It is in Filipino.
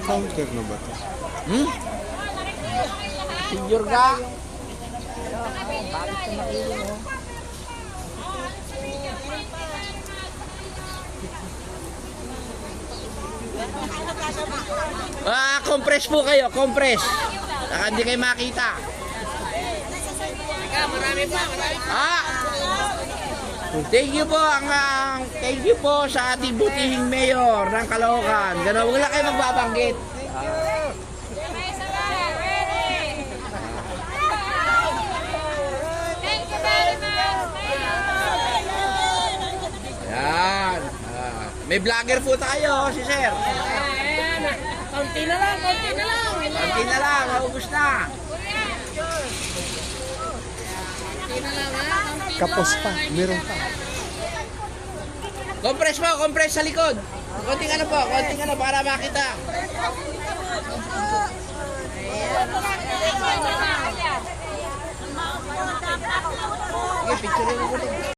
Counter na ba ito? Hmm? Senior ka? Compress po kayo, compress. Saka hindi kayo makita. Marami pa. Thank you po sa ating butihing mayor ng Caloocan. Ganun, wala kayo magbabanggit. Thank you very much. Yan. May vlogger po tayo, si Sir. Konti na lang. Konti na lang, maubos na. Konti na lang ha. Kapos pa, meron pa. Compress sa likod. Konting ano para makita. Okay, picture mo.